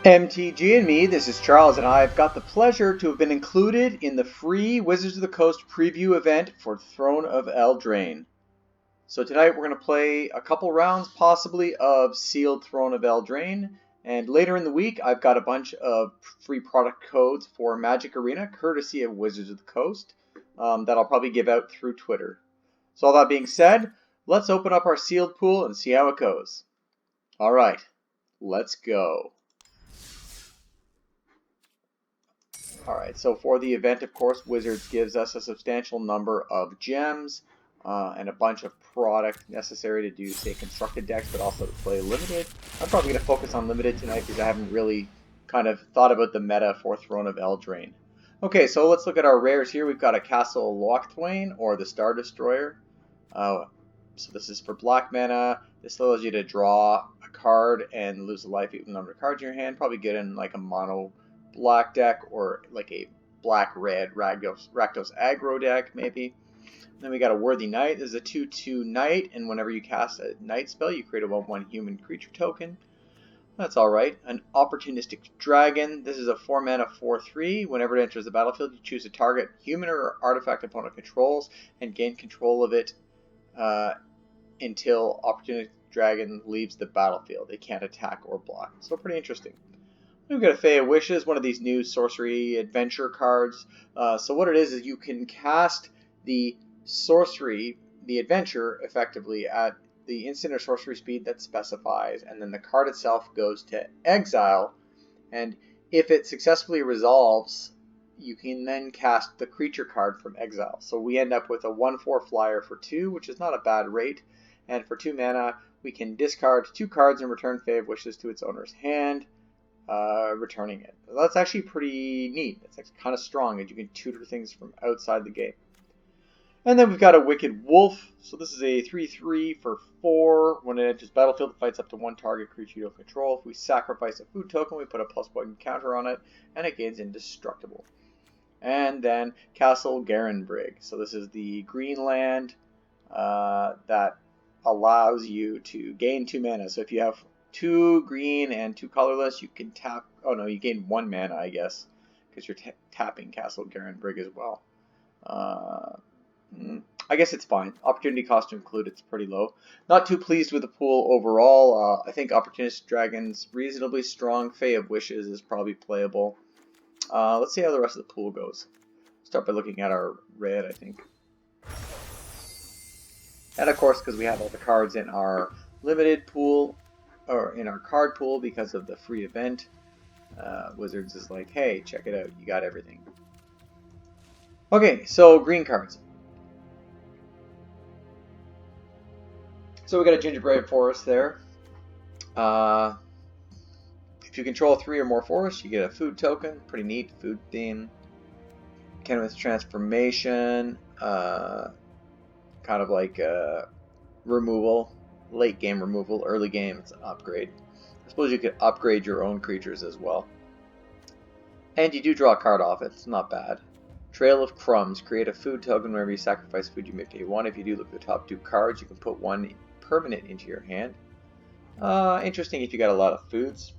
MTG and me, this is Charles, and I've got the pleasure to have been included in the free Wizards of the Coast preview event for Throne of Eldraine. So tonight we're going to play a couple rounds, possibly, of Sealed Throne of Eldraine, and later in the week I've got a bunch of free product codes for Magic Arena, courtesy of Wizards of the Coast, that I'll probably give out through Twitter. So all that being said, let's open up our sealed pool and see how it goes. Alright, let's go. Alright, so for the event, of course, Wizards gives us a substantial number of gems and a bunch of product necessary to do, say, constructed decks, but also to play limited. I'm probably going to focus on limited tonight because I haven't really kind of thought about the meta for Throne of Eldraine. Okay, so let's look at our rares here. We've got a Castle Locthwain, or the Star Destroyer. So this is for black mana. This allows you to draw a card and lose a life equal number of cards in your hand. Probably good in like a mono black deck or like a black-red Rakdos aggro deck, maybe. Then we got a Worthy Knight. This is a 2/2 Knight, and whenever you cast a Knight spell, you create a 1/1 human creature token. That's alright. An Opportunistic Dragon. This is a 4 mana 4/3. Whenever it enters the battlefield, you choose a target human or artifact opponent controls and gain control of it until Opportunistic Dragon leaves the battlefield. It can't attack or block. So pretty interesting. We've got a Fae of Wishes, one of these new sorcery adventure cards. So what it is you can cast the sorcery, the adventure, effectively at the instant or sorcery speed that specifies, and then the card itself goes to exile, and if it successfully resolves, you can then cast the creature card from exile. So we end up with a 1/4 flyer for 2, which is not a bad rate, and for 2 mana, we can discard 2 cards and return Fae of Wishes to its owner's hand, returning it. That's actually pretty neat. It's actually kind of strong, and you can tutor things from outside the game. And then we've got a Wicked Wolf. So this is a 3/3 for 4. When it enters battlefield, it fights up to 1 target creature you don't control. If we sacrifice a food token, we put a +1 counter on it, and it gains indestructible. And then Castle Garenbrig. So this is the green land that allows you to gain 2 mana. So if you have 2 green and 2 colorless, you can tap. Oh no, you gain 1 mana, I guess, because you're tapping Castle Garenbrig as well. I guess it's fine. Opportunity cost to include, it's pretty low. Not too pleased with the pool overall. I think Opportunistic Dragon's reasonably strong. Fae of Wishes is probably playable. Let's see how the rest of the pool goes. Start by looking at our red, I think. And of course, because we have all the cards in our limited pool, or in our card pool because of the free event, Wizards is like, hey, check it out, you got everything. Okay, so green cards. So we got a Gingerbread Forest there. If you control 3 or more forests, you get a food token. Pretty neat, food theme. Cannabis Transformation. Kind of like removal. Late game removal, early game it's an upgrade. I suppose you could upgrade your own creatures as well. And you do draw a card off it, it's not bad. Trail of Crumbs. Create a food token whenever you sacrifice food you may pay 1. If you do, look at the top 2 cards. You can put 1 permanent into your hand. Interesting if you got a lot of foods.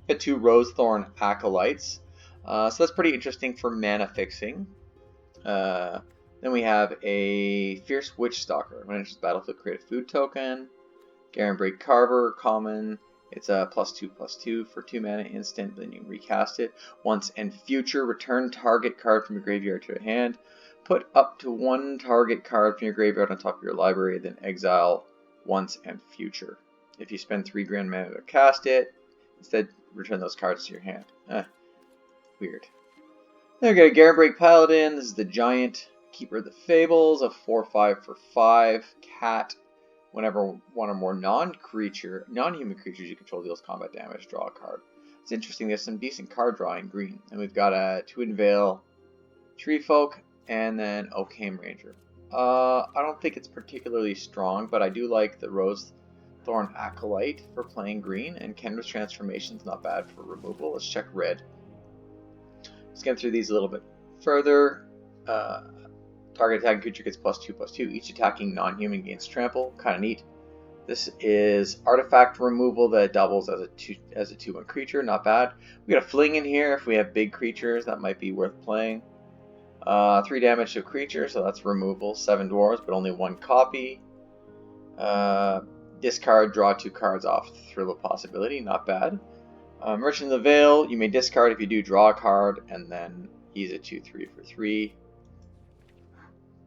Get 2 Rosethorn Acolytes. So that's pretty interesting for mana fixing. Then we have a Fierce Witchstalker. When it enters the battlefield, create a food token. Garenbrig Carver, common. It's a +2/+2 for 2 mana instant. Then you can recast it. Once and future, return target card from your graveyard to your hand. Put up to 1 target card from your graveyard on top of your library. Then exile once and future. If you spend 3 grand mana to cast it, instead return those cards to your hand. Weird. Then we got a Garenbrig Paladin. This is the giant Keeper of the Fables, a 4/5 for 5 cat. Whenever 1 or more non-human creatures you control deals combat damage, draw a card. It's interesting, there's some decent card drawing green. And we've got a Twinvale Treefolk, and then Oakham Ranger. I don't think it's particularly strong, but I do like the Rosethorn Acolyte for playing green, and Cannabis Transformation's not bad for removal. Let's check red. Let's get through these a little bit further. Target attacking creature gets +2/+2. Each attacking non-human gains trample. Kind of neat. This is artifact removal that doubles as a 2/1 creature. Not bad. We got a fling in here. If we have big creatures, that might be worth playing. 3 damage to a creature, so that's removal. 7 dwarves, but only 1 copy. Discard, draw 2 cards off Thrill of Possibility. Not bad. Merchant of the Veil, you may discard. If you do, draw a card, and then he's a 2/3 for 3.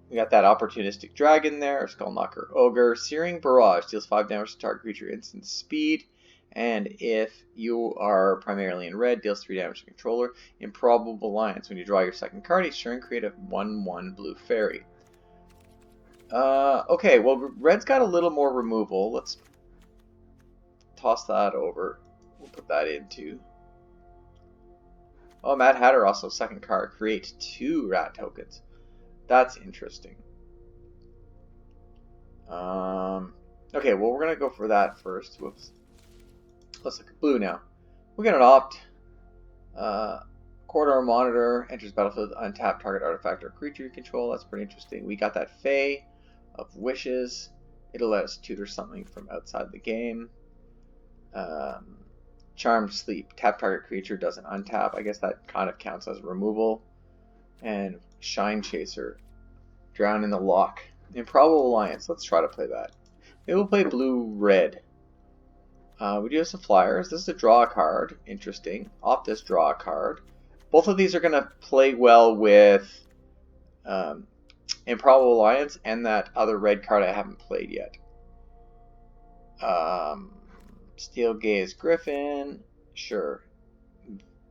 We got that Opportunistic Dragon there, Skullknocker Ogre. Searing Barrage deals 5 damage to target creature instant speed. And if you are primarily in red, deals 3 damage to controller. Improbable Alliance. When you draw your second card each turn, create a 1/1 blue fairy. Okay, well, red's got a little more removal. Let's toss that over. We'll put that into. Oh, Mad Hatter also, second card. Create 2 rat tokens. That's interesting. Okay, well, we're going to go for that first. Whoops. Let's look at blue now. We're going to opt. Corridor Monitor enters battlefield, untap target artifact or creature you control. That's pretty interesting. We got that Fae of Wishes. It'll let us tutor something from outside the game. Charmed Sleep. Tap target creature doesn't untap. I guess that kind of counts as removal. And Shine Chaser. Drown in the Lock. Improbable Alliance. Let's try to play that. Maybe we'll play blue-red. We do have some flyers. This is a draw card. Interesting. Opt this draw card. Both of these are going to play well with Improbable Alliance and that other red card I haven't played yet. Steel Gaze Griffin. Sure.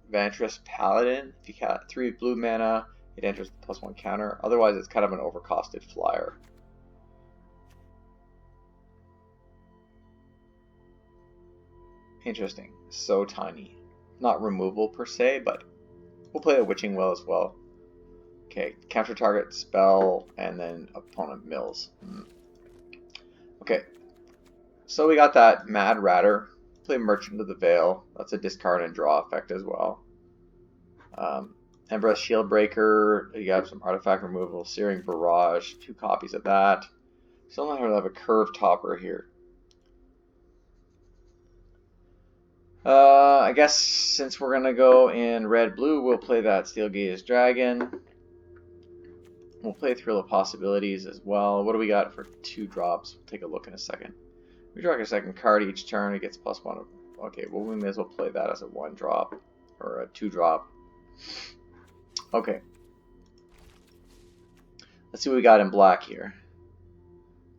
Vantress Paladin. If you got 3 blue mana, it enters the +1 counter. Otherwise, it's kind of an overcosted flyer. Interesting. So tiny. Not removal per se, but we'll play a Witching Well as well. Okay, counter target spell, and then opponent mills. Okay, so we got that Mad Ratter. Play Merchant of the Veil. That's a discard and draw effect as well. Embrace Shieldbreaker. You have some artifact removal. Searing Barrage. 2 copies of that. Still not have a curve topper here. I guess since we're going to go in red-blue, we'll play that Steel Gaze Dragon. We'll play Thrill of Possibilities as well. What do we got for 2 drops? We'll take a look in a second. We draw a second card each turn. It gets +1. Okay, well, we may as well play that as a 1-drop or a 2-drop. Okay. Let's see what we got in black here.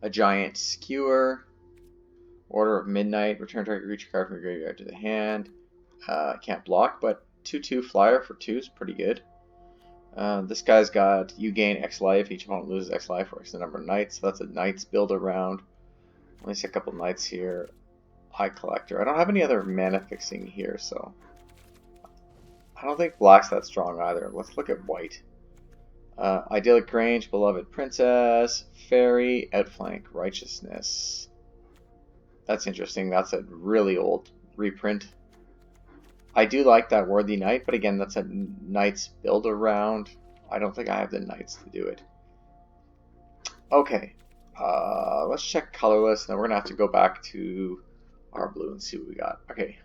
A Giant Skewer. Order of Midnight. Return target creature card from your graveyard to the hand. Can't block, but 2/2 flyer for 2 is pretty good. This guy's got you gain X life. Each opponent loses X life or X the number of knights. So that's a knights build around. Only see a couple knights here. Eye Collector. I don't have any other mana fixing here, so I don't think black's that strong either. Let's look at white. Idyllic Grange, Beloved Princess, Fairy, Outflank, Righteousness. That's interesting. That's a really old reprint. I do like that Worthy Knight, but again, that's a Knights build around. I don't think I have the Knights to do it. Okay. Let's check colorless, and then we're going to have to go back to our blue and see what we got. Okay.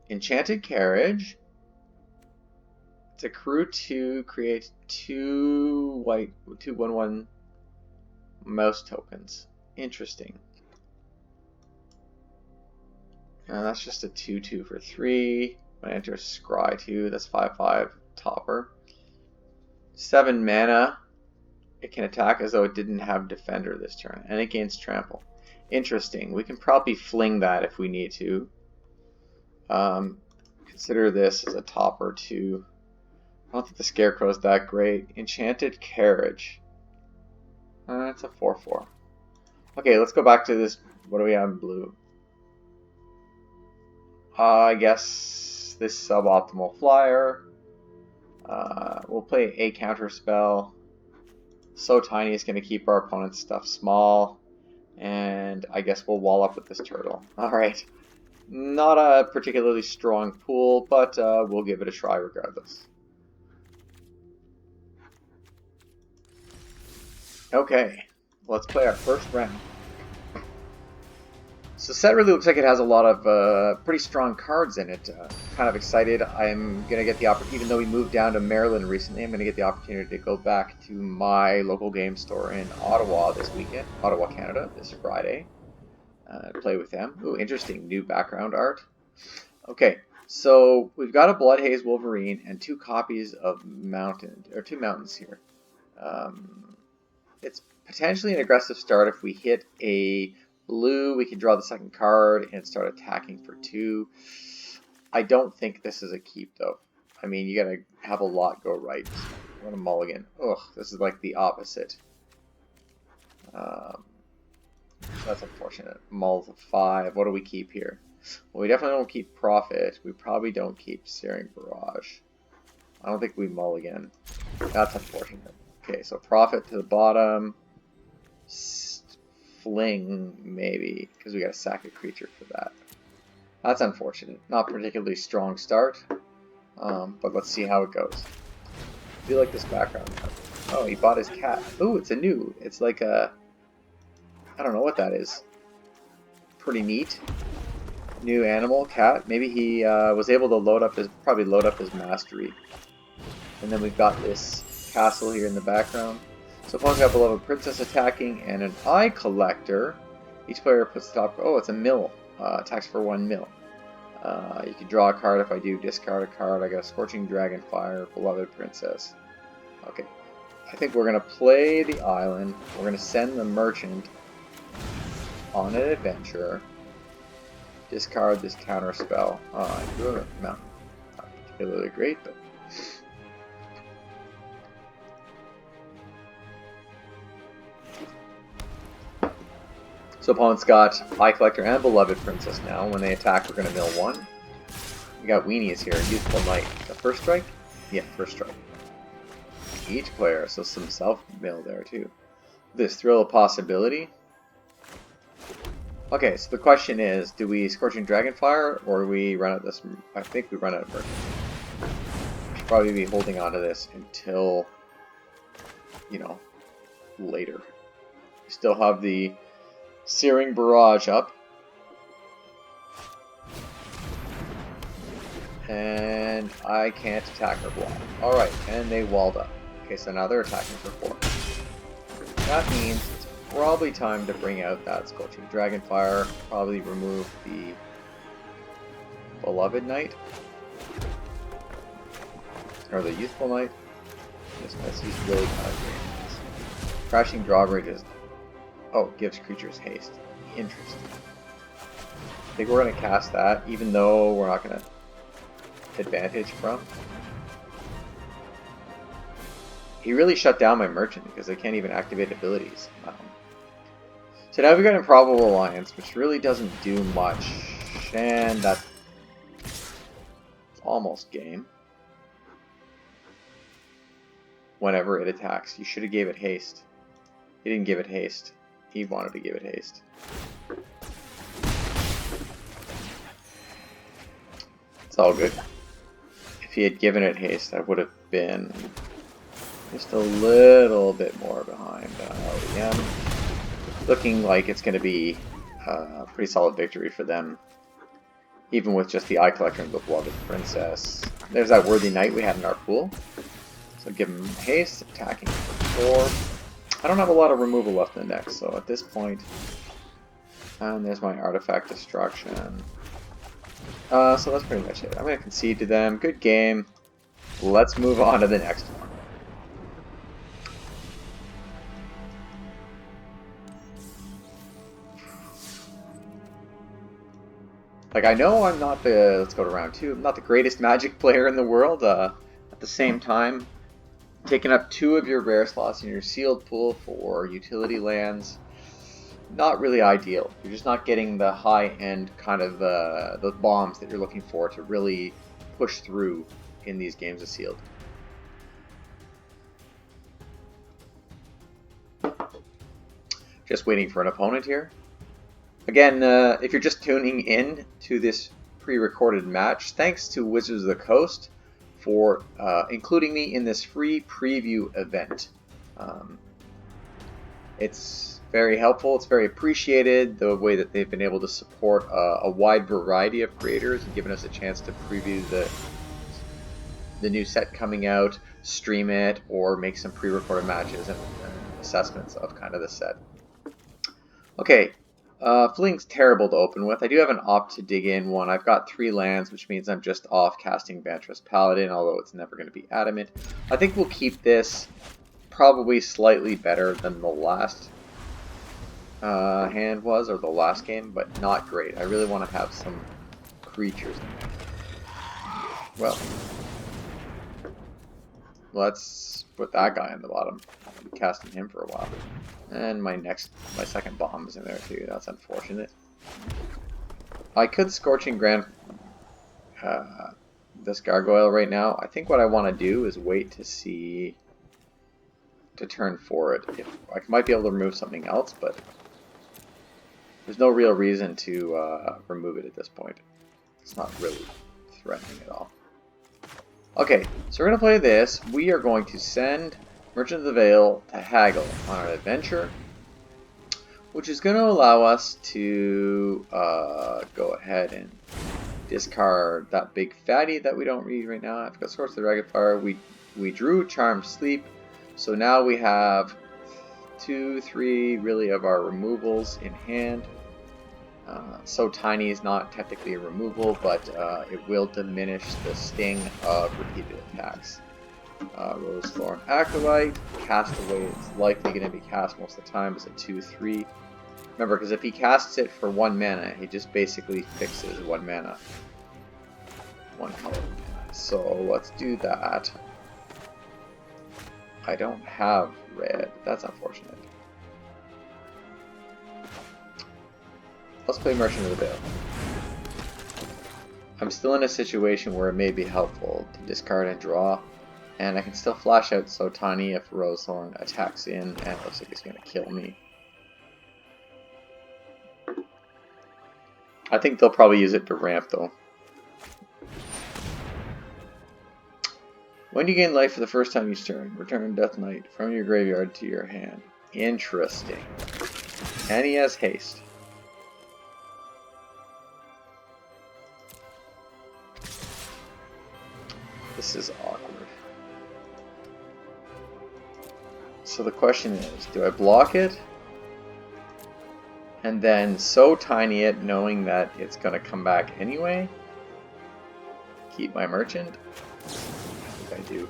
Enchanted Carriage. It's a crew to create 2 white, 2 1/1 mouse tokens. Interesting. That's just a 2/2 for 3. When I enter Scry 2, that's 5/5 topper. 7 mana. It can attack as though it didn't have Defender this turn, and it gains Trample. Interesting. We can probably fling that if we need to. Consider this as a topper too. I don't think the Scarecrow is that great. Enchanted Carriage. That's a 4/4. Okay, let's go back to this. What do we have in blue? I guess this suboptimal flyer. We'll play a counter spell. So tiny it's going to keep our opponent's stuff small. And I guess we'll wall up with this turtle. Alright. Not a particularly strong pool, but we'll give it a try regardless. Okay, let's play our first round. So set really looks like it has a lot of pretty strong cards in it. Kind of excited. I'm going to get the opportunity, even though we moved down to Maryland recently, I'm going to get the opportunity to go back to my local game store in Ottawa this weekend, Ottawa, Canada, this Friday. Play with them. Ooh, interesting new background art. Okay, so we've got a Bloodhaze Wolverine and 2 copies of two mountains here. It's potentially an aggressive start. If we hit a blue, we can draw the second card and start attacking for 2. I don't think this is a keep, though. I mean, you gotta have a lot go right. What a mulligan. Ugh, this is like the opposite. That's unfortunate. Mull to 5. What do we keep here? Well, we definitely don't keep Profit. We probably don't keep Searing Barrage. I don't think we mulligan. That's unfortunate. Okay, so Profit to the bottom. Fling, maybe, because we got to sack a creature for that. That's unfortunate. Not particularly strong start, but let's see how it goes. I feel like this background. Oh, he bought his cat. Ooh, it's a new. It's like a. I don't know what that is. Pretty neat. New animal, cat. Maybe he was able to load up his mastery. And then we've got this castle here in the background. So opponent's got Beloved Princess attacking and an Eye Collector. Each player puts the top. Oh, it's a mill. Attacks for 1 mill. You can draw a card. If I do, discard a card. I got a Scorching Dragonfire, Beloved Princess. Okay. I think we're going to play the island. We're going to send the merchant on an adventure. Discard this counter spell. I do have a mountain. Not particularly great, but. So opponent's got Eye Collector and Beloved Princess now. When they attack, we're going to mill 1. We got Weenies here. Youthful Knight. The first strike? Yeah, first strike. Each player, so some self-mill there too. This Thrill of Possibility. Okay, so the question is, do we Scorching Dragonfire, or do we run out this? I think we run out of Merchant. Should probably be holding on to this until, later. We still have the Searing Barrage up. And I can't attack or block. Alright, and they walled up. Okay, so now they're attacking for 4. That means it's probably time to bring out that Scorching Dragonfire. Probably remove the Beloved Knight. Or the Youthful Knight. He's really kind of great. Crashing Drawbridge is... Oh, gives creatures haste. Interesting. I think we're going to cast that, even though we're not going to advantage from. He really shut down my merchant because I can't even activate abilities. So now we've got Improbable Alliance, which really doesn't do much, and that's almost game. Whenever it attacks, you should have gave it haste. He didn't give it haste. He wanted to give it haste. It's all good. If he had given it haste, I would have been just a little bit more behind LEM. Looking like it's going to be a pretty solid victory for them, even with just the Eye Collector and the Beloved Princess. There's that Worthy Knight we had in our pool. So give him haste, attacking for 4. I don't have a lot of removal left in the deck, so at this point... And there's my Artifact Destruction. So that's pretty much it. I'm going to concede to them. Good game. Let's move on to the next one. Like, I know I'm not the... Let's go to round 2. I'm not the greatest Magic player in the world. At the same time, taking up 2 of your rare slots in your sealed pool for utility lands, not really ideal. You're just not getting the high-end kind of the bombs that you're looking for to really push through in these games of sealed. Just waiting for an opponent here. Again, if you're just tuning in to this pre-recorded match, thanks to Wizards of the Coast for including me in this free preview event. It's very helpful. It's very appreciated, the way that they've been able to support a wide variety of creators and given us a chance to preview the new set coming out, stream it, or make some pre-recorded matches and assessments of kind of the set. Okay, Fleeing's terrible to open with. I do have an opt to dig in one. I've got 3 lands, which means I'm just off casting Vantress Paladin, although it's never going to be adamant. I think we'll keep this probably slightly better than the last hand was, or the last game, but not great. I really want to have some creatures in there. Well, let's put that guy on the bottom. I'll be casting him for a while. And my second bomb is in there too. That's unfortunate. I could Scorching Grand this Gargoyle right now. I think what I want to do is wait to see to turn for it. If I might be able to remove something else, but there's no real reason to remove it at this point. It's not really threatening at all. Okay, so we're going to play this. We are going to send Merchant of the Veil to haggle on our adventure, which is going to allow us to go ahead and discard that big fatty that we don't need right now. I've got Source of the Dragonfire. We drew Charmed Sleep, so now we have 2, 3 really of our removals in hand. So Tiny is not technically a removal, but it will diminish the sting of repeated attacks. Rosethorn Acolyte, Castaway is likely going to be cast most of the time as a 2/3. Remember, because if he casts it for 1 mana, he just basically fixes 1 mana. 1 color mana. So let's do that. I don't have red. That's unfortunate. Let's play Merchant of the Veil. I'm still in a situation where it may be helpful to discard and draw, and I can still flash out So Tiny if Rosethorn attacks in, and it looks like it's going to kill me. I think they'll probably use it to ramp though. When you gain life for the first time each turn, return Death Knight from your graveyard to your hand. Interesting. And he has haste. This is awkward. So the question is, do I block it? And then So Tiny it, knowing that it's going to come back anyway? Keep my merchant? I think I do.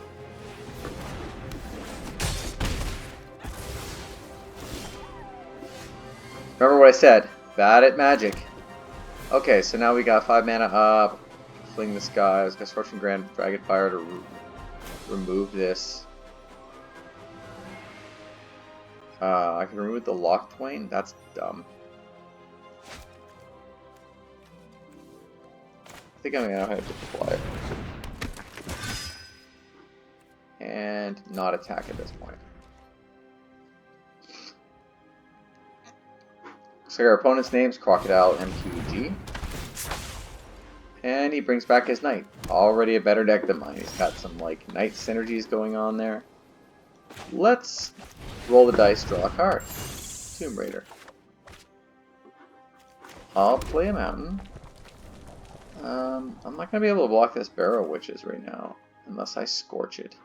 Remember what I said, bad at magic. Okay, so now we got 5 mana up. Fling this guy. I was going to Scorching Grand Dragonfire to remove this. I can remove the Locthwain. That's dumb. I think I'm going to have to deploy it. And not attack at this point. So our opponent's name's Crocodile MQG. And he brings back his Knight. Already a better deck than mine. He's got some like Knight synergies going on there. Let's roll the dice, draw a card. Tomb Raider. I'll play a mountain. I'm not going to be able to block this Barrow Witches right now, unless I Scorch it.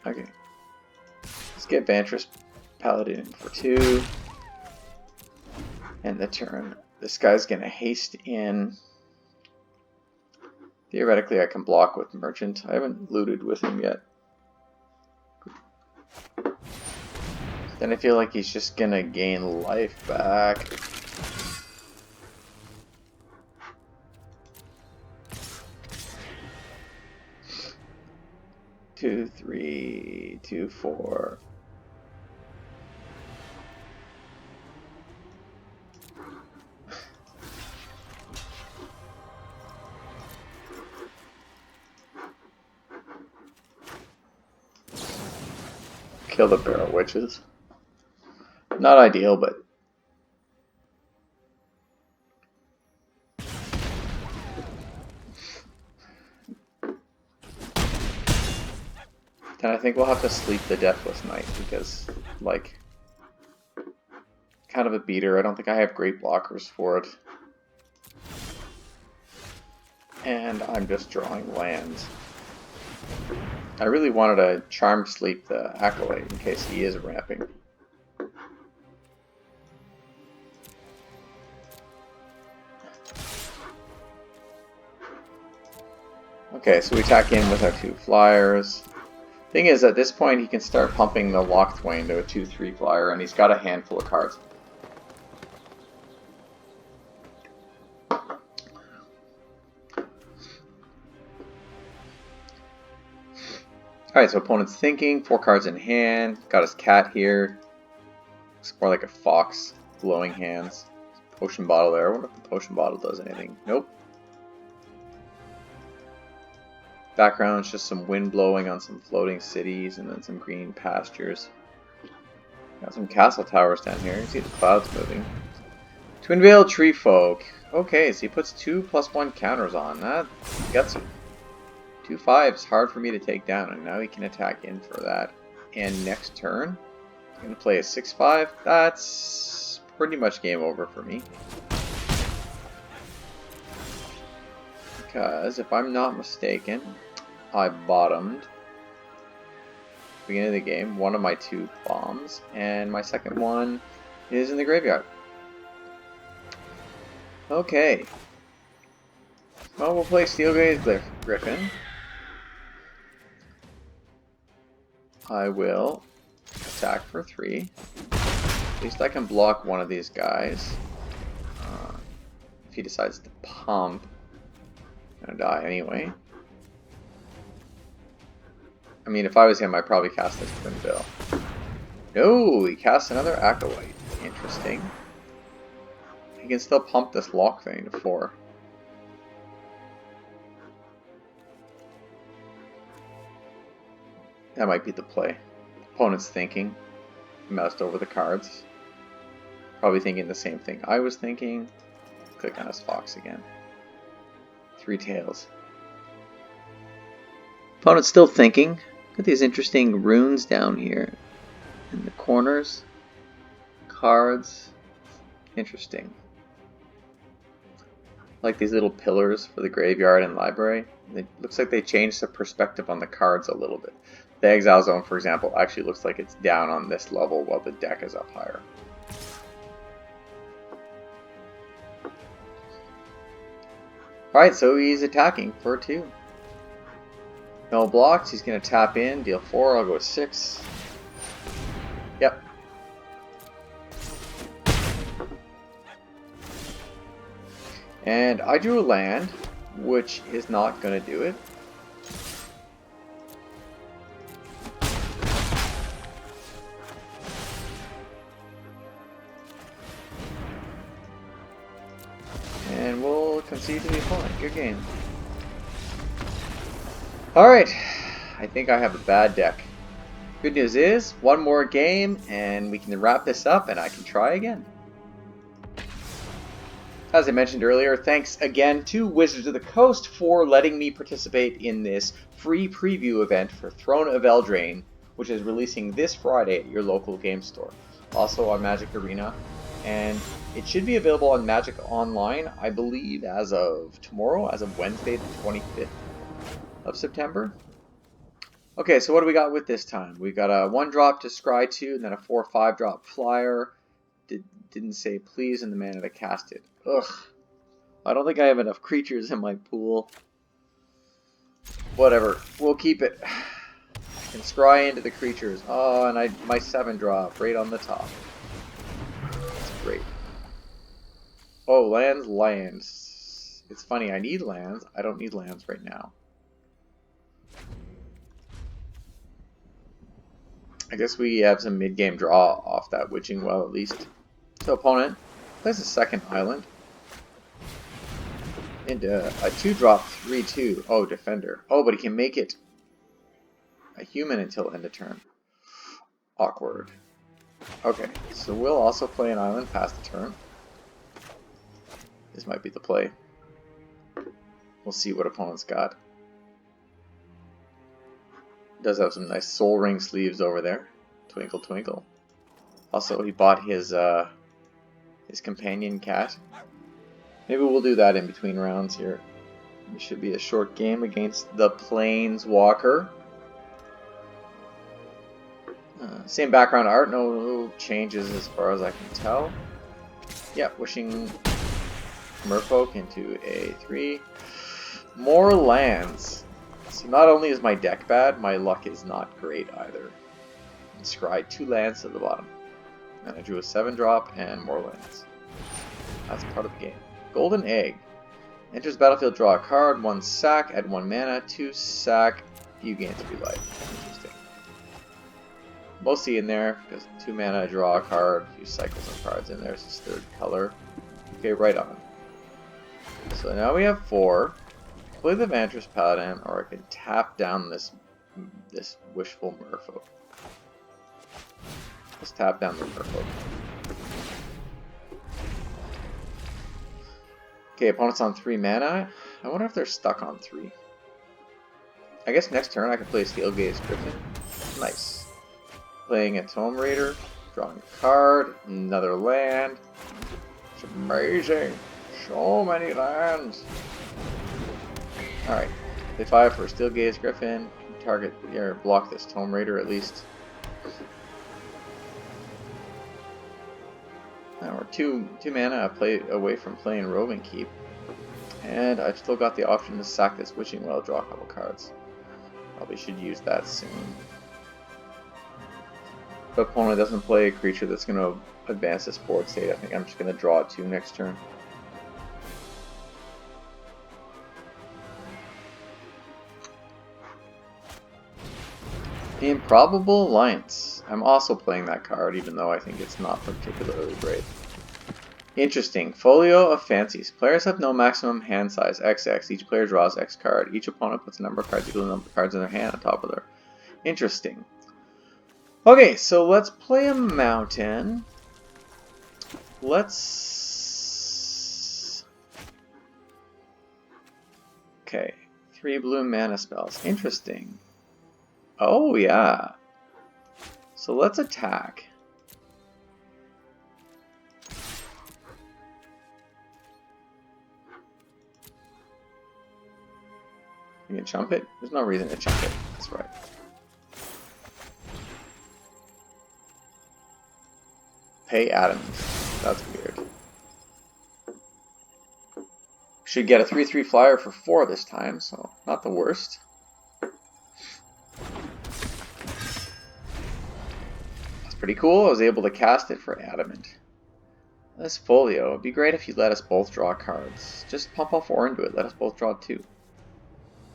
Okay. Let's get Vantress Paladin for 2. And the turn. This guy's going to haste in. Theoretically, I can block with Merchant. I haven't looted with him yet. Then I feel like he's just going to gain life back. Two, 3, 2, 4. Kill the Barrow Witches. Not ideal, but Then I think we'll have to sleep the Deathless Knight because, like, kind of a beater. I don't think I have great blockers for it. And I'm just drawing lands. I really wanted to Charm Sleep the Acolyte in case he is ramping. Okay, so we attack in with our 2 flyers. Thing is, at this point, he can start pumping the Lockthwain to a 2/3 flyer, and he's got a handful of cards. Alright, so opponent's thinking, 4 cards in hand, got his cat here. Looks more like a fox, glowing hands. Potion bottle there. I wonder if the potion bottle does anything. Nope. Background is just some wind blowing on some floating cities and then some green pastures. Got some castle towers down here. You can see the clouds moving. Twinvale Tree Folk. Okay, so he puts 2+1 counters on. That gets him. 2 5s, hard for me to take down, and now he can attack in for that. And next turn, I'm going to play a 6/5. That's pretty much game over for me. Because if I'm not mistaken, I bottomed at the beginning of the game one of my 2 bombs, and my second one is in the graveyard. Okay. Well, we'll play Steelgaze Griffin. I will attack for 3. At least I can block one of these guys. If he decides to pump, I'm gonna die anyway. I mean, if I was him, I'd probably cast this Twinvale. No, he casts another Acolyte. Interesting. He can still pump this Lockthwain to 4. That might be the play. Opponent's thinking. Moused over the cards. Probably thinking the same thing I was thinking. Click on his fox again. 3 tails. Opponent's still thinking. Look at these interesting runes down here in the corners. Cards. Interesting. Like these little pillars for the graveyard and library. It looks like they changed the perspective on the cards a little bit. The Exile Zone, for example, actually looks like it's down on this level while the deck is up higher. Alright, so he's attacking for 2. No blocks, he's going to tap in, deal 4, I'll go 6. Yep. And I drew a land, which is not going to do it. And we'll concede to the opponent. Good game. Alright, I think I have a bad deck. Good news is, one more game and we can wrap this up and I can try again. As I mentioned earlier, thanks again to Wizards of the Coast for letting me participate in this free preview event for Throne of Eldraine, which is releasing this Friday at your local game store. Also on Magic Arena, and it should be available on Magic Online, I believe, as of tomorrow, as of Wednesday the 25th of September. Okay, so what do we got with this time? We got a 1-drop to Scry 2, and then a 4/5 drop flyer. Didn't say please in the mana to cast it. Ugh. I don't think I have enough creatures in my pool. Whatever. We'll keep it. I can scry into the creatures. Oh, and my 7-drop right on the top. That's great. Oh, lands. It's funny, I need lands. I don't need lands right now. I guess we have some mid-game draw off that Witching Well at least. So opponent plays a second island. Into a 2-drop 3/2. Oh, defender. Oh, but he can make it a human until end of turn. Awkward. Okay, so we'll also play an island past the turn. This might be the play. We'll see what opponent's got. Does have some nice soul ring sleeves over there. Twinkle twinkle. Also, he bought his companion cat. Maybe we'll do that in between rounds here. It should be a short game against the Planeswalker. Same background art, no changes as far as I can tell. Yep, wishing Merfolk into a 3. More lands. So not only is my deck bad, my luck is not great either. Scry 2 lands to the bottom. And I drew a 7-drop and more lands. That's part of the game. Golden Egg. Enters battlefield, draw a card, 1 sack, add 1 mana, 2 sack, you gain 3 life. Interesting. Mostly in there, because 2 mana, draw a card, a few cycles of cards in there. It's this 3rd color. Okay, right on. So now we have 4. Play the Vantress Paladin, or I can tap down this Wishful Merfolk. Let's tap down the Merfolk. Okay, opponent's on 3 mana. I wonder if they're stuck on 3. I guess next turn I can play Steel Gaze Griffin. Nice. Playing a Tome Raider, drawing a card, another land. It's amazing. So many lands. Alright, play 5 for Steel Gaze Griffin. Target or block this Tome Raider at least. Now we're 2 mana away from playing Roving Keep. And I've still got the option to sack this Witching Well, draw a couple cards. Probably should use that soon. If the opponent doesn't play a creature that's going to advance this board state, I think I'm just going to draw 2 next turn. The Improbable Alliance. I'm also playing that card, even though I think it's not particularly great. Interesting. Folio of Fancies. Players have no maximum hand size, XX. Each player draws X card. Each opponent puts a number of cards equal to the number of cards in their hand on top of their... Interesting. Okay, so let's play a mountain. Let's... Okay. 3 blue mana spells. Interesting. Oh, yeah. So let's attack. You can chump it? There's no reason to chump it. That's right. Pay Adamant. That's weird. Should get a 3/3 flyer for 4 this time, so not the worst. That's pretty cool. I was able to cast it for Adamant. This Folio. It'd be great if you let us both draw cards. Just pump all 4 into it. Let us both draw 2.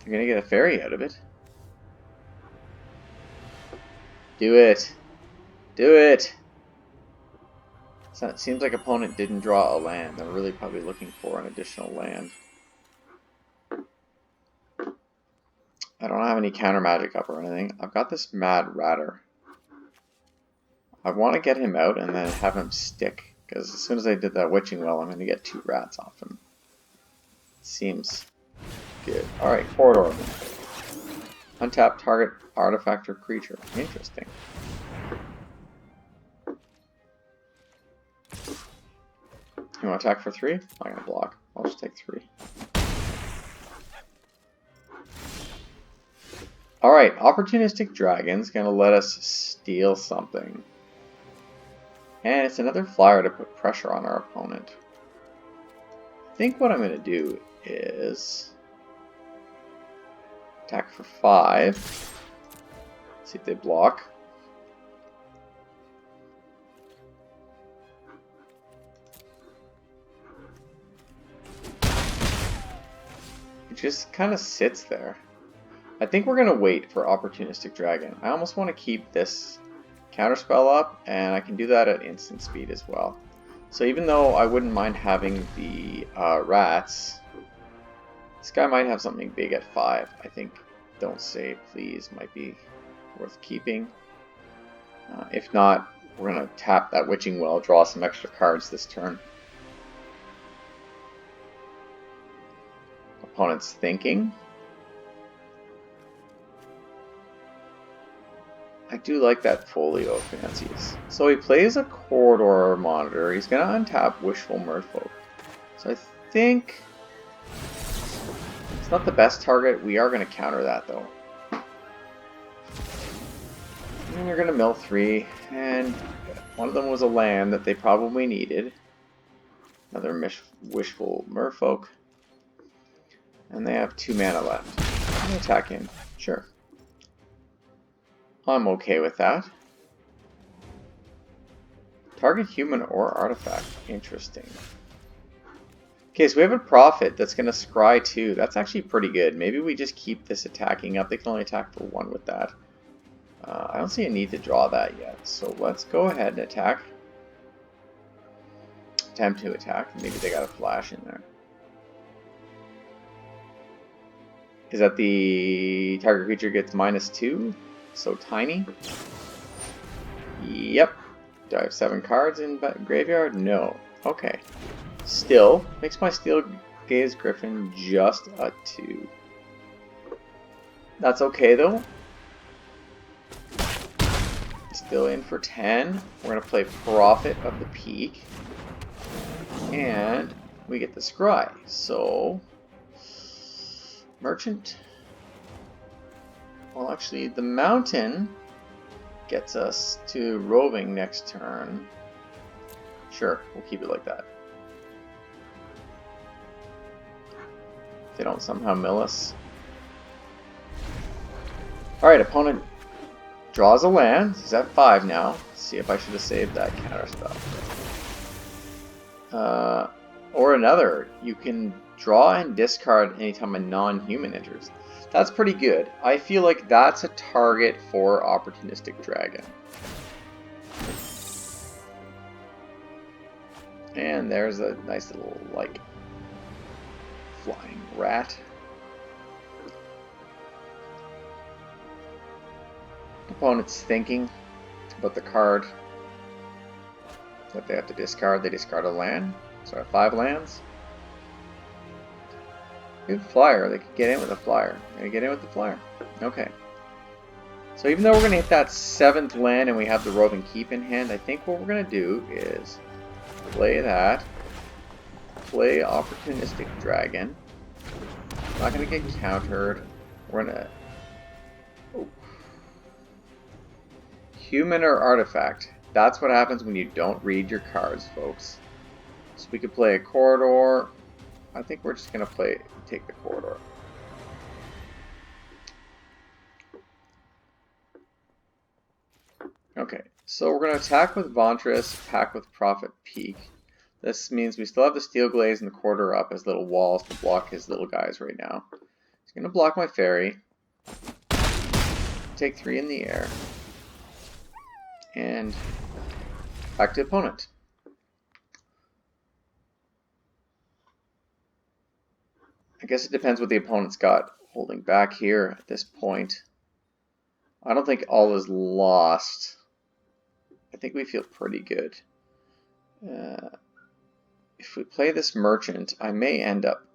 You're gonna get a fairy out of it. Do it. Do it. So it seems like opponent didn't draw a land. They're really probably looking for an additional land. I don't have any counter magic up or anything. I've got this Mad Ratter. I want to get him out and then have him stick. Because as soon as I did that Witching Well, I'm going to get 2 rats off him. Seems good. Alright, Corridor. Untap target artifact or creature. Interesting. You want to attack for 3? I'm not going to block. I'll just take 3. Alright, Opportunistic Dragon's going to let us steal something. And it's another flyer to put pressure on our opponent. I think what I'm going to do is attack for 5. See if they block. It just kind of sits there. I think we're going to wait for Opportunistic Dragon. I almost want to keep this counterspell up, and I can do that at instant speed as well. So even though I wouldn't mind having the rats, this guy might have something big at 5. I think Don't Save Please might be worth keeping. If not, we're going to tap that Witching Well, draw some extra cards this turn. Opponent's thinking. I do like that folio fancies. So he plays a corridor monitor. He's gonna untap Wishful Merfolk. So I think it's not the best target. We are gonna counter that though. And you're gonna mill 3, and one of them was a land that they probably needed. Another Wishful Merfolk. And they have 2 mana left. I'm gonna attack him. Sure. I'm okay with that. Target human or artifact. Interesting. Okay, so we have a prophet that's going to scry 2. That's actually pretty good. Maybe we just keep this attacking up. They can only attack for 1 with that. I don't see a need to draw that yet. So let's go ahead and attack. Attempt to attack. Maybe they got a flash in there. Is that the target creature gets -2? So tiny. Yep. Do I have 7 cards in graveyard? No. Okay. Still, makes my Steel Gaze Griffin just a 2. That's okay though. Still in for 10. We're going to play Prophet of the Peak. And we get the Scry. So, Merchant. Well, actually, the Mountain gets us to Roving next turn. Sure, we'll keep it like that. If they don't somehow mill us. Alright, opponent draws a land. He's at 5 now. Let's see if I should have saved that counter spell. Or another. You can draw and discard anytime a non-human enters. That's pretty good. I feel like that's a target for Opportunistic Dragon. And there's a nice little, like, flying rat. Opponent's thinking about the card that they have to discard. They discard a land. So I have 5 lands. Good flyer. They could get in with a flyer. They get in with the flyer. Okay. So even though we're going to hit that 7th land and we have the Roving Keep in hand, I think what we're going to do is play that. Play Opportunistic Dragon. Not going to get countered. We're going to... Oh. Human or Artifact. That's what happens when you don't read your cards, folks. So we could play a Corridor. I think we're just going to take the Corridor. Okay, so we're going to attack with Ventress, pack with Prophet Peak. This means we still have the Steel Glaze and the Corridor up as little walls to block his little guys right now. He's going to block my Fairy. Take 3 in the air. And back to opponent. I guess it depends what the opponent's got holding back here at this point. I don't think all is lost. I think we feel pretty good. If we play this Merchant, I may end up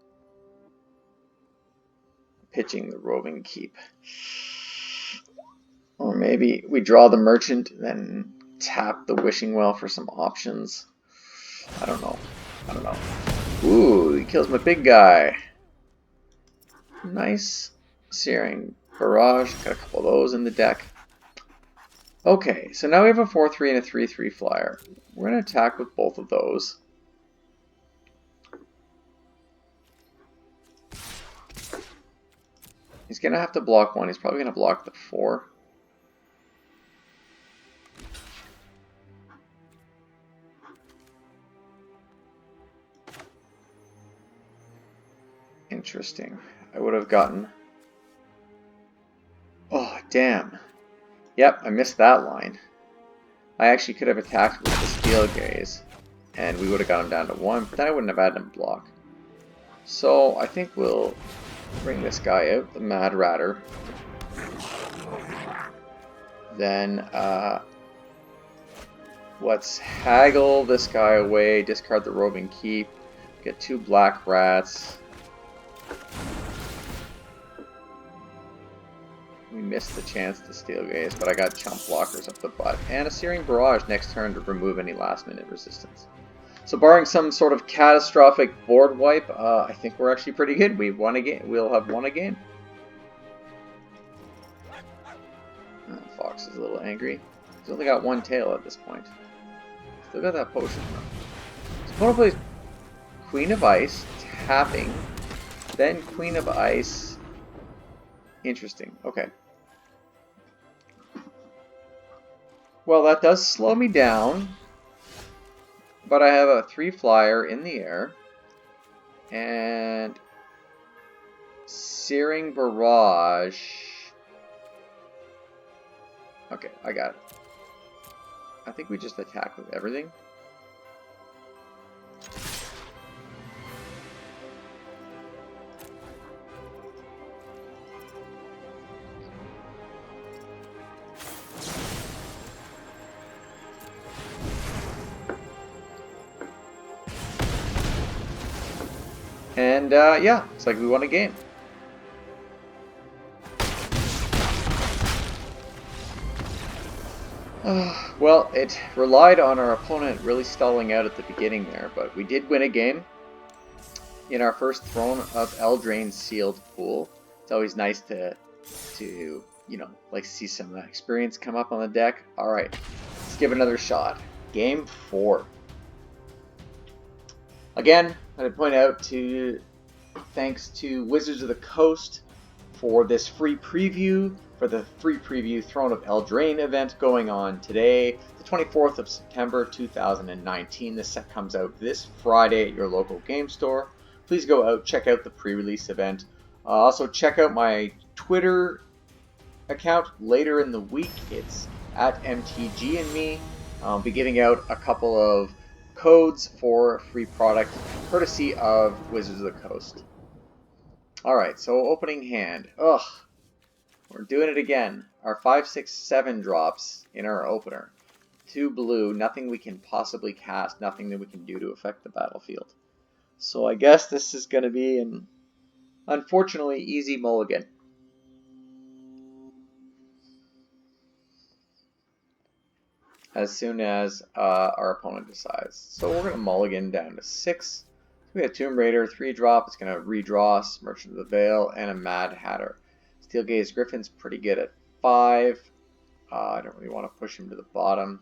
pitching the Roving Keep. Or maybe we draw the Merchant, then tap the Wishing Well for some options. I don't know. I don't know. Ooh, he kills my big guy. Nice. Searing Barrage. Got a couple of those in the deck. Okay, so now we have a 4-3 and a 3-3 flyer. We're going to attack with both of those. He's going to have to block 1. He's probably going to block the 4. Interesting. I would have gotten... Oh, damn. Yep, I missed that line. I actually could have attacked with the Steel Gaze, and we would have got him down to 1, but then I wouldn't have had him block. So I think we'll bring this guy out, the Mad Ratter. Then let's haggle this guy away, discard the Roving Keep, get 2 black rats. We missed the chance to Steel Gaze, but I got chump blockers up the butt. And a Searing Barrage next turn to remove any last minute resistance. So barring some sort of catastrophic board wipe, I think we're actually pretty good. We won a game. We'll have won a game. Oh, Fox is a little angry. He's only got one tail at this point. Still got that potion though. So opponent plays Queen of Ice, tapping, then Queen of Ice. Interesting. Okay. Well, that does slow me down, but I have a 3-flyer in the air, and Searing Barrage. Okay, I got it. I think we just attack with everything. And yeah, it's like we won a game. Well, it relied on our opponent really stalling out at the beginning there, but we did win a game in our first Throne of Eldraine sealed pool. It's always nice to you know, like see some experience come up on the deck. All right, let's give it another shot. Game 4. Again, I'd point out thanks to Wizards of the Coast for this free preview, for the free preview Throne of Eldraine event going on today, the 24th of September 2019. This set comes out this Friday at your local game store. Please go out, check out the pre-release event. Also check out my Twitter account later in the week. It's at MTG and me. I'll be giving out a couple of codes for free product courtesy of Wizards of the Coast. Alright, so opening hand. Ugh, we're doing it again. Our 5, 6, 7 drops in our opener. 2 blue, nothing we can possibly cast, nothing that we can do to affect the battlefield. So I guess this is going to be an unfortunately easy mulligan. As soon as our opponent decides. So we're going to mulligan down to 6. We have Tomb Raider, 3-drop. It's going to redraw us, Merchant of the Veil, and a Mad Hatter. Steel Gaze Griffin's pretty good at 5. I don't really want to push him to the bottom,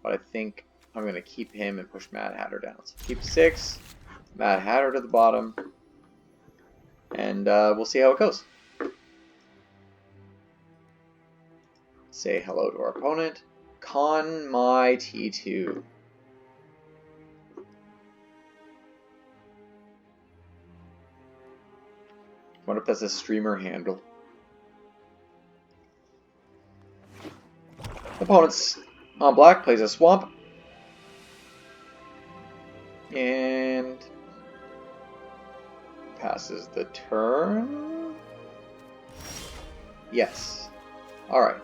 but I think I'm going to keep him and push Mad Hatter down. So keep 6, Mad Hatter to the bottom, and we'll see how it goes. Say hello to our opponent. Con my T2. What if that's a streamer handle? Opponent's on black, plays a swamp. And passes the turn. Yes. Alright.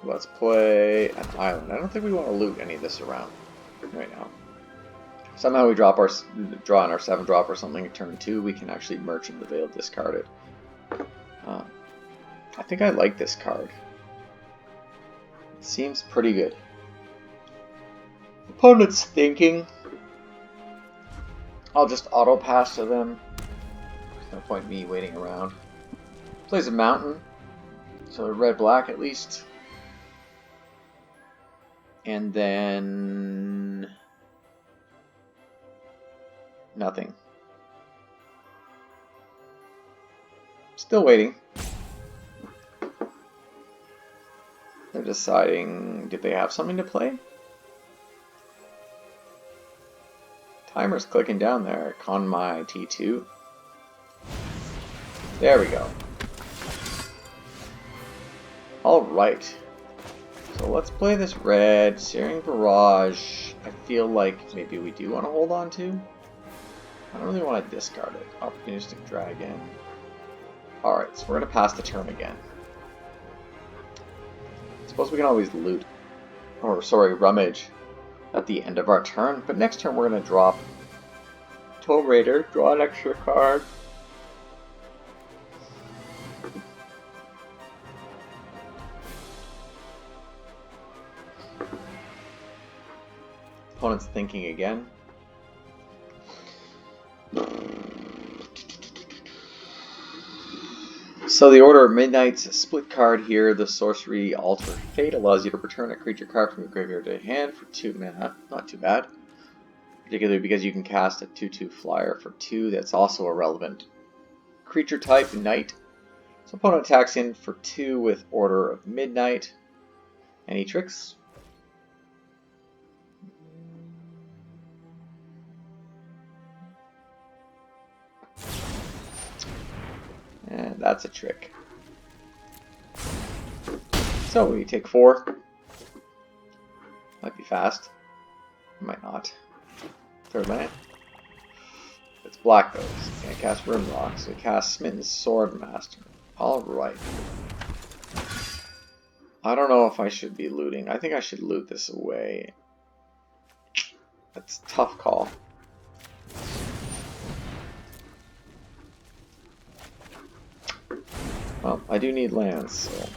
Let's play an island. I don't think we want to loot any of this around right now. Somehow we draw on our 7-drop or something at turn 2. We can actually Merchant the Veil, discard it. I think I like this card. It seems pretty good. Opponent's thinking. I'll just auto pass to them. There's no point me waiting around. Plays a mountain, so red-black at least. And then nothing. Still waiting. They're deciding, did they have something to play? Timer's clicking down there. Con my T2. There we go. Alright. So let's play this red. Searing Barrage. I feel like maybe we do want to hold on to. I don't really want to discard it. Opportunistic Dragon. Alright, so we're going to pass the turn again. I suppose we can always loot. Or, sorry, rummage at the end of our turn. But next turn we're going to drop Tomb Raider, draw an extra card. Opponent's thinking again. So the Order of Midnight's split card here, the Sorcery Alter Fate, allows you to return a creature card from your graveyard to hand for 2 mana. Not too bad. Particularly because you can cast a 2/2 flyer for 2 that's also a relevant creature type, Knight. So opponent attacks in for 2 with Order of Midnight. Any tricks? And that's a trick. So we take 4. Might be fast. Might not. Third land. It's black though, so you can't cast Rimrock, so we cast Smitten Swordmaster. Alright. I don't know if I should be looting. I think I should loot this away. That's a tough call. Well, I do need lands, so...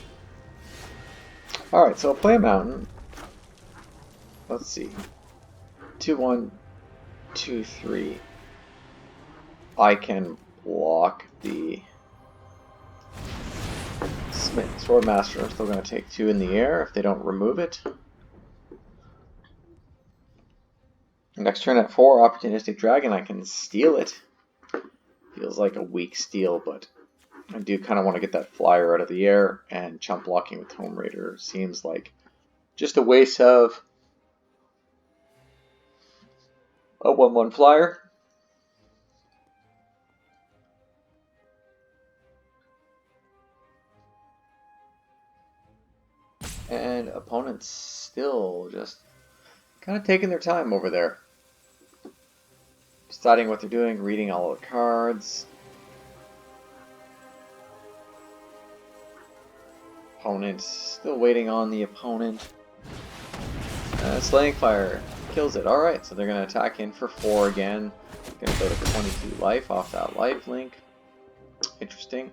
Alright, so I'll play a mountain. Let's see. 2/1, 2/3. I can block the Smitten Swordmaster. I'm still going to take 2 in the air if they don't remove it. Next turn at 4, Opportunistic Dragon, I can steal it. Feels like a weak steal, but I do kind of want to get that flyer out of the air, and chump blocking with Tomb Raider seems like just a waste of a 1/1 flyer. And opponents still just kind of taking their time over there. Deciding what they're doing, reading all the cards. Opponent still waiting on the opponent. Slaying Fire kills it. Alright, so they're going to attack in for 4 again. Going to go to 22 life off that life link. Interesting.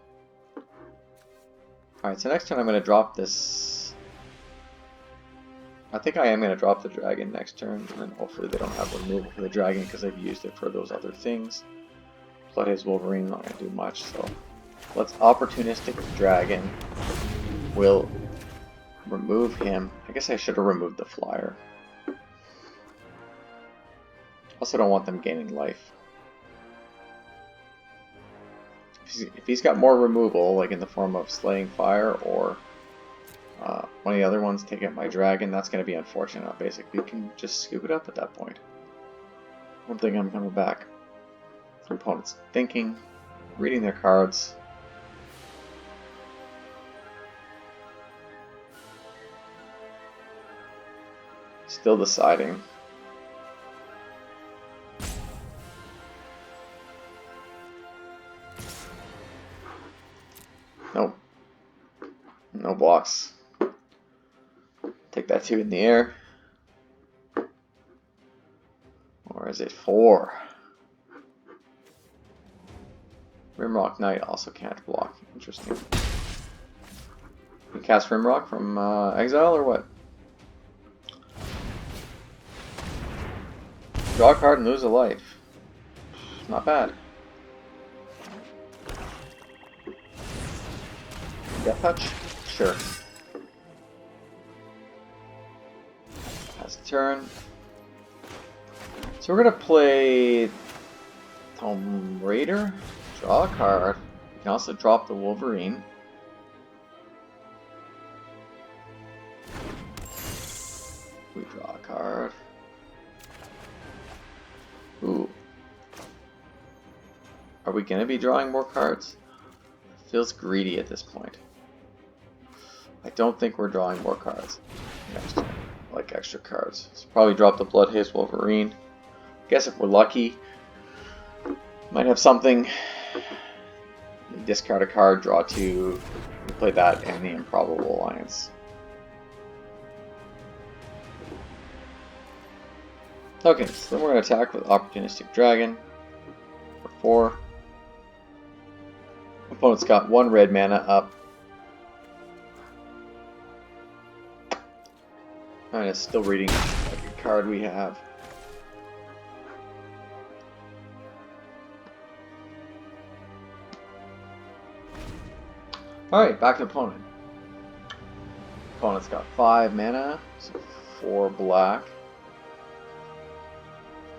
Alright, so next turn I'm going to drop this. I think I am going to drop the dragon next turn, and then hopefully they don't have removal for the dragon because they've used it for those other things. Bloodhaze Wolverine, not going to do much, so let's Opportunistic Dragon. We'll remove him. I guess I should have removed the flyer. Also don't want them gaining life. If he's got more removal, like in the form of Slaying Fire or one of the other ones taking out my dragon, that's going to be unfortunate. I basically can just scoop it up at that point. I don't think I'm coming back. Opponents thinking, reading their cards. Still deciding. Nope. No blocks. Take that 2 in the air. Or is it 4? Rimrock Knight also can't block. Interesting. You cast Rimrock from exile or what? Draw a card and lose a life. Not bad. Death Touch? Sure. Pass the turn. So we're going to play Tomb Raider. Draw a card. You can also drop the Wolverine. We draw a card. Ooh. Are we going to be drawing more cards? It feels greedy at this point. I don't think we're drawing more cards next turn, like extra cards. So probably drop the Bloodhaze Wolverine. Guess if we're lucky, might have something. Discard a card, draw 2, play that, and the Improbable Alliance. Okay, so then we're going to attack with Opportunistic Dragon. 4. Opponent's got 1 red mana up. And it's still reading every card we have. Alright, back to opponent. Opponent's got 5 mana, so 4 black.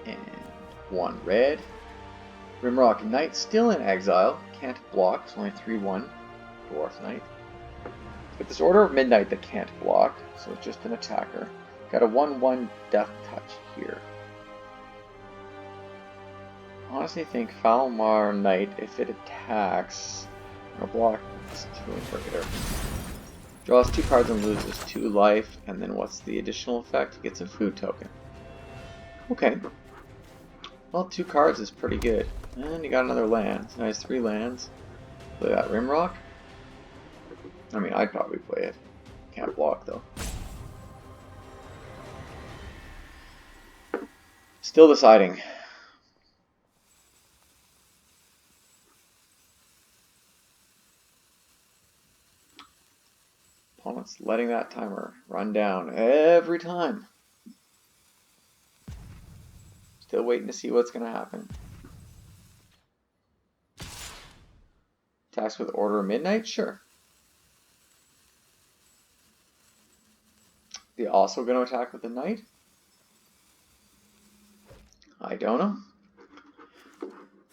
And 1 red. Rimrock Knight still in exile. Can't block. It's only 3/1. Dwarf Knight. But this Order of Midnight that can't block, so it's just an attacker. Got a 1/1 Death Touch here. I honestly think Falmar Knight, if it attacks, or block, it's 2 Interpreter. Draws 2 cards and loses 2 life, and then what's the additional effect? Gets a food token. Okay. Well, 2 cards is pretty good. And you got another land. Nice 3 lands. Play that Rimrock. I mean, I'd probably play it. Can't block, though. Still deciding. Opponent's letting that timer run down every time. Still waiting to see what's going to happen. Attacks with Order of Midnight? Sure. They also going to attack with the Knight? I don't know.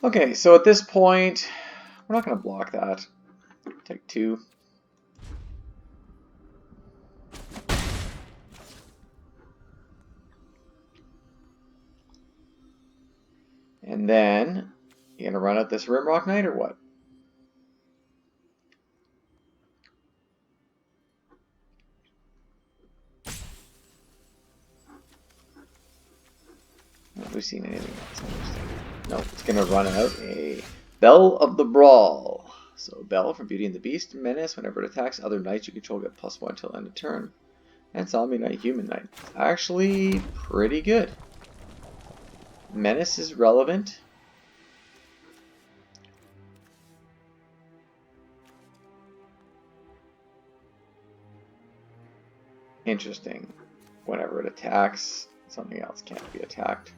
Okay, so at this point, we're not going to block that. Take 2. And then, you going to run out this Rimrock Knight or what? Have we seen anything that's interesting? No, it's going to run out a Bell of the Brawl. So Bell from Beauty and the Beast, Menace. Whenever it attacks other knights you control, get +1 until end of turn. And Zombie Knight, Human Knight. Actually, pretty good. Menace is relevant. Interesting. Whenever it attacks, something else can't be attacked.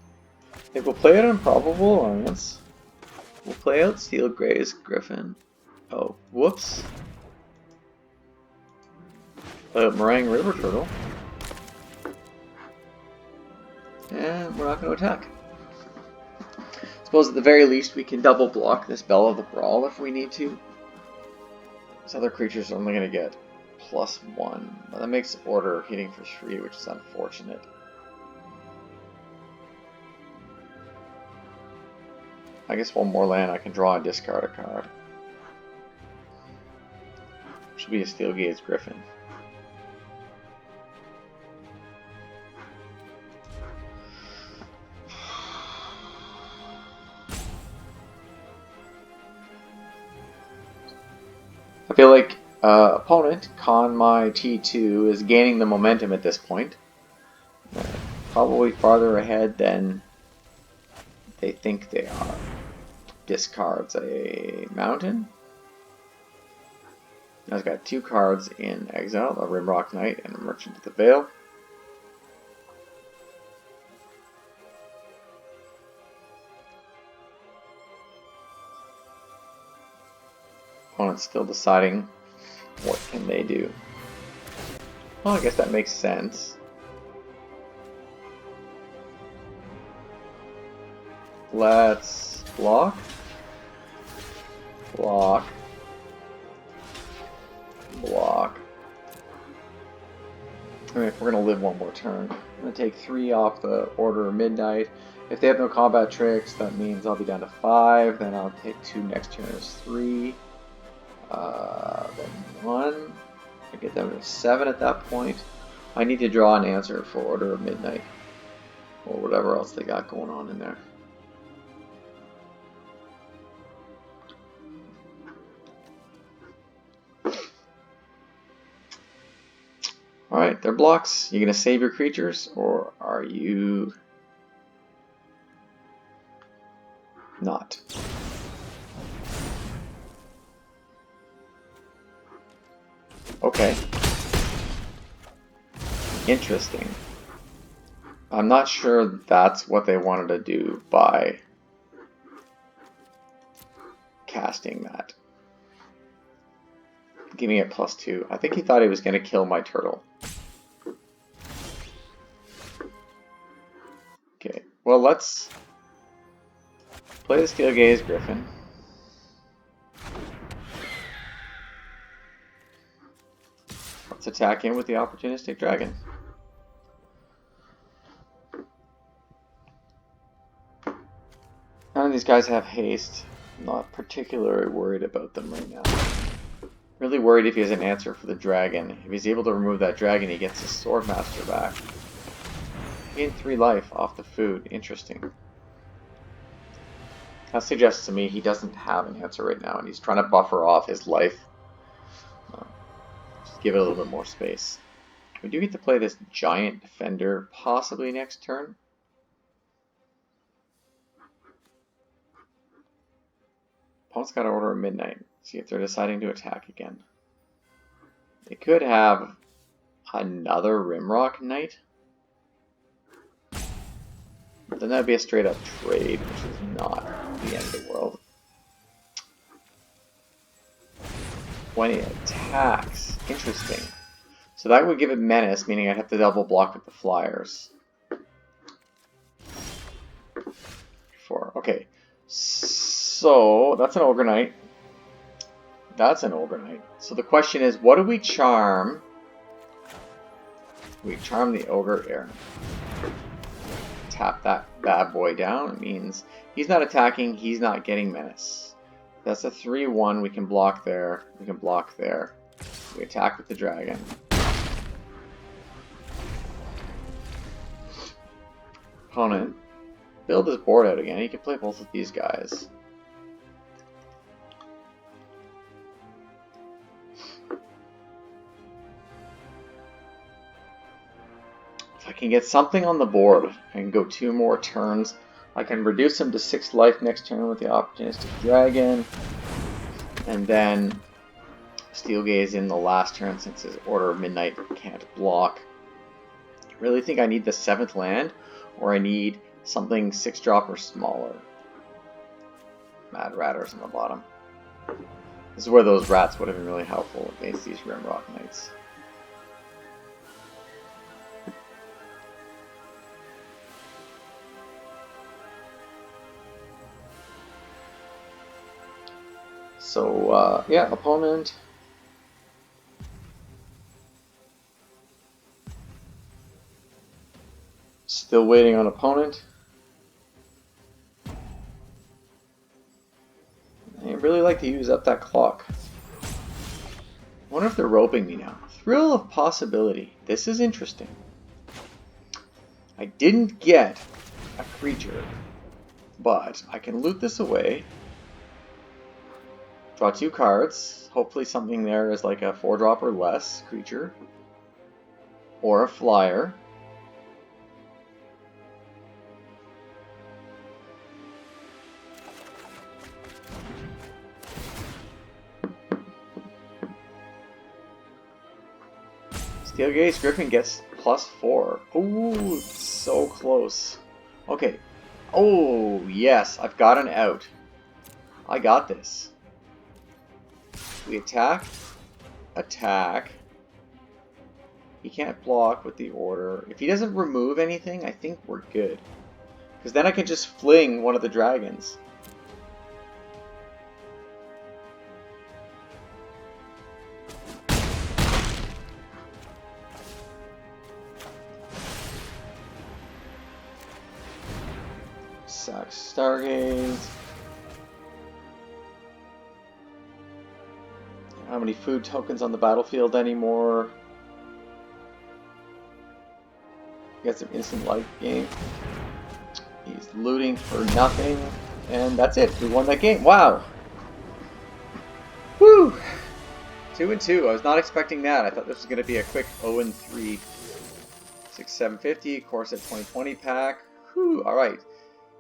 I think we'll play it on Probable Alliance. We'll play out Steel Gray's Griffin. Oh, whoops. Play out Meringue River Turtle. And we're not going to attack. Suppose at the very least we can double block this Bell of the Brawl if we need to. This other creature's only going to get +1. But that makes Order hitting for 3, which is unfortunate. I guess 1 more land I can draw and discard a card. Should be a Steel Gaze Griffin. I feel like opponent, con my T2, is gaining the momentum at this point. Probably farther ahead than they think they are. Discards a mountain. I've got 2 cards in exile, a Rimrock Knight and a Merchant of the Vale. Opponent's still deciding what can they do. Well, I guess that makes sense. Let's block. Block. Block. I mean, if we're going to live 1 more turn, I'm going to take 3 off the Order of Midnight. If they have no combat tricks, that means I'll be down to 5. Then I'll take 2 next turn as 3. Then 1. I get down to 7 at that point. I need to draw an answer for Order of Midnight. Or whatever else they got going on in there. Alright, they're blocks. You gonna save your creatures, or are you not? Okay. Interesting. I'm not sure that's what they wanted to do by casting that. Giving it +2. I think he thought he was going to kill my turtle. Okay, well, let's play the Steel Gaze Griffin. Let's attack him with the Opportunistic Dragon. None of these guys have haste. I'm not particularly worried about them right now. Really worried if he has an answer for the dragon. If he's able to remove that dragon, he gets his Swordmaster back. Gain 3 life off the food. Interesting. That suggests to me he doesn't have an answer right now, and he's trying to buffer off his life. Just give it a little bit more space. We do get to play this Giant Defender possibly next turn. Opponent's got to Order of Midnight. See if they're deciding to attack again. They could have another Rimrock Knight. But then that would be a straight up trade, which is not the end of the world. When it attacks, interesting. So that would give it menace, meaning I'd have to double block with the flyers. 4. Okay. So that's an Ogre Knight. That's an Ogre Knight. So the question is, what do we charm? We charm the Ogre Air. Tap that bad boy down. It means he's not attacking, he's not getting menace. That's a 3-1. We can block there. We can block there. We attack with the dragon. Opponent. Build his board out again. He can play both of these guys. If I can get something on the board, I can go 2 more turns. I can reduce him to 6 life next turn with the Opportunistic Dragon. And then Steel Gaze in the last turn since his Order of Midnight can't block. I really think I need the 7th land, or I need something 6-drop or smaller. Mad Ratters on the bottom. This is where those rats would have been really helpful against these Rimrock Knights. So, yeah, opponent. Still waiting on opponent. I really like to use up that clock. I wonder if they're roping me now. Thrill of Possibility. This is interesting. I didn't get a creature, but I can loot this away. Draw 2 cards. Hopefully something there is like a 4-drop or less creature. Or a flyer. Steel Gaze Griffin gets +4. Ooh, so close. Okay. Oh, yes, I've got an out. I got this. We attack. Attack. He can't block with the order. If he doesn't remove anything, I think we're good. Because then I can just fling one of the dragons. Sack Stargaze. How many food tokens on the battlefield anymore? Got some instant life gain. He's looting for nothing. And that's it. We won that game. Wow. Woo! 2-2. I was not expecting that. I thought this was going to be a quick 0-3. 6-750. Corset 2020 pack. Whew. Alright.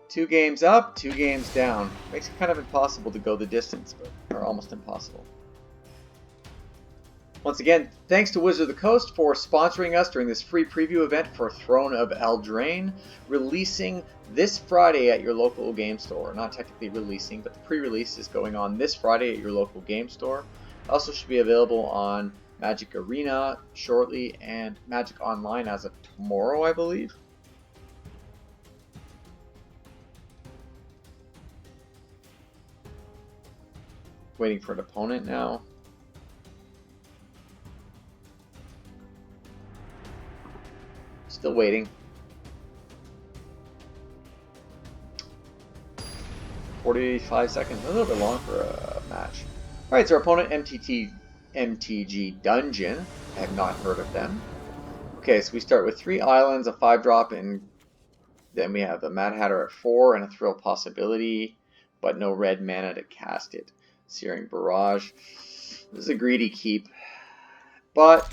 2 games up, 2 games down. Makes it kind of impossible to go the distance, but or almost impossible. Once again, thanks to Wizard of the Coast for sponsoring us during this free preview event for Throne of Eldraine, releasing this Friday at your local game store. Not technically releasing, but the pre-release is going on this Friday at your local game store. Also should be available on Magic Arena shortly and Magic Online as of tomorrow, I believe. Waiting for an opponent now. Still waiting. 45 seconds, a little bit long for a match. Alright, so our opponent, MTG Dungeon. I have not heard of them. Okay, so we start with 3 islands, a 5-drop, and then we have the Mad Hatter at 4 and a Thrill Possibility, but no red mana to cast it. Searing Barrage. This is a greedy keep, but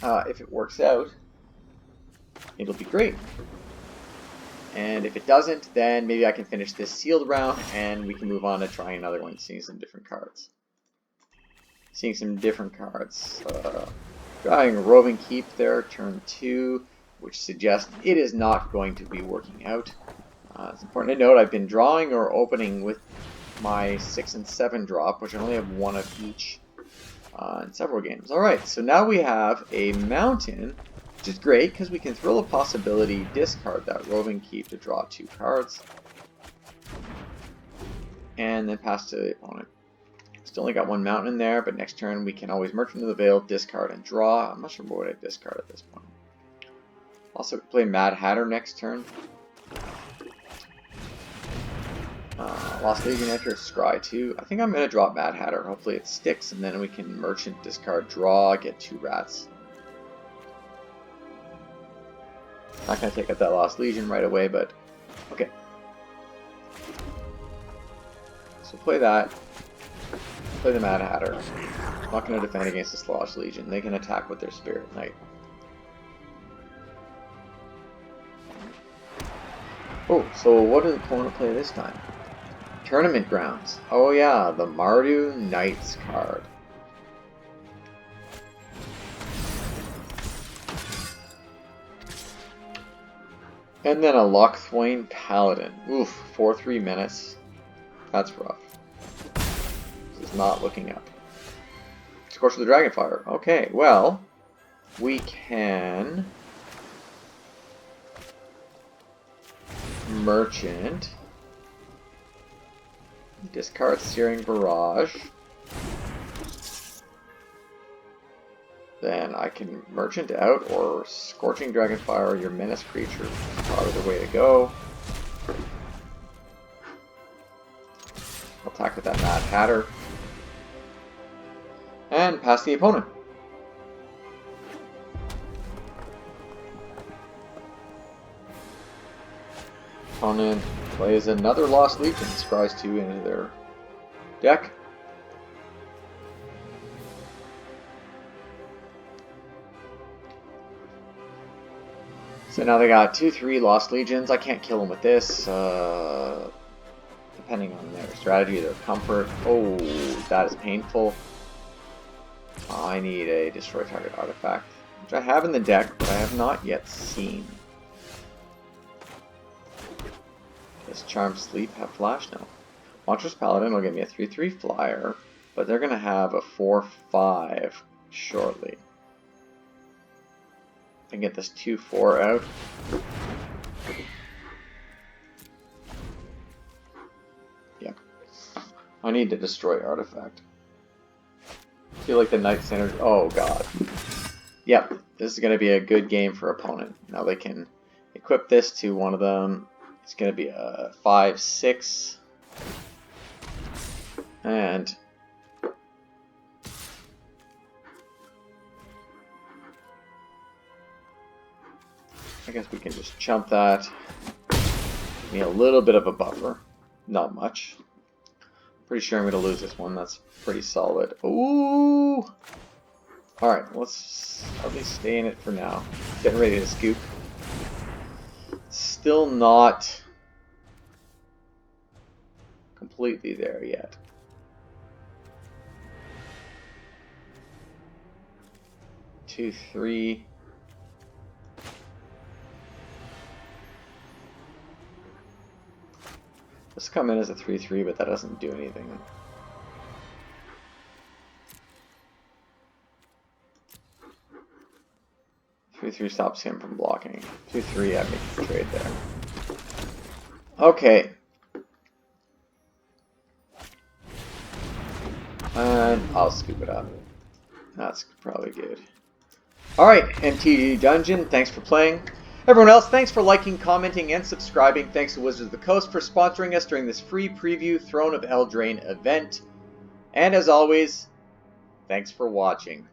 if it works out, it'll be great. And if it doesn't, then maybe I can finish this sealed round and we can move on to trying another one, seeing some different cards. Drawing Roving Keep there, turn 2, which suggests it is not going to be working out. It's important to note I've been drawing or opening with my 6 and 7 drop, which I only have 1 of each in several games. Alright, so now we have a mountain, which is great because we can Thrill a Possibility, discard that Roving Keep to draw 2 cards, and then pass to the opponent. Still only got 1 mountain in there, but next turn we can always Merchant of the Veil, discard, and draw. I'm not sure what would I discard at this point. Also play Mad Hatter next turn. Lost Legion enter Scry 2. I think I'm going to drop Mad Hatter. Hopefully it sticks, and then we can Merchant, discard, draw, get 2 rats. Not going to take out that Lost Legion right away, but okay. So play that. Play the Mad Hatter. Not going to defend against this Lost Legion. They can attack with their Spirit Knight. Oh, so what did the opponent play this time? Tournament Grounds. Oh yeah, the Mardu Knights card. And then a Lochthwain Paladin. Oof, 4-3 menace. That's rough. This is not looking up. Scorch of the Dragonfire. Okay, well, we can Merchant, discard Searing Barrage, then I can Merchant out or Scorching Dragonfire, your menace creature, probably the way to go. I'll attack with that Mad Hatter, and pass the opponent. Opponent plays another Lost Legion, scries 2 into their deck. So now they got 2-3 Lost Legions. I can't kill them with this, depending on their strategy, their comfort. Oh, that is painful. I need a Destroy Target Artifact, which I have in the deck, but I have not yet seen. Does Charm Sleep have flash? No. Monstrous Paladin will give me a 3-3 flyer, but they're going to have a 4-5 shortly. I can get this 2-4 out. Yeah. I need to destroy artifact. I feel like the Knight Center. Oh god. Yep. This is going to be a good game for opponent. Now they can equip this to one of them. It's going to be a 5-6. And I guess we can just chump that. Give me a little bit of a buffer. Not much. Pretty sure I'm going to lose this one. That's pretty solid. Ooh! Alright, let's at least stay in it for now. Getting ready to scoop. Still not completely there yet. 2/3. This come in as a 3/3, but that doesn't do anything. Three stops him from blocking. 2/3, I make the trade there. Okay. And I'll scoop it up. That's probably good. Alright, MTG Dungeon, thanks for playing. Everyone else, thanks for liking, commenting, and subscribing. Thanks to Wizards of the Coast for sponsoring us during this free preview Throne of Eldraine event. And as always, thanks for watching.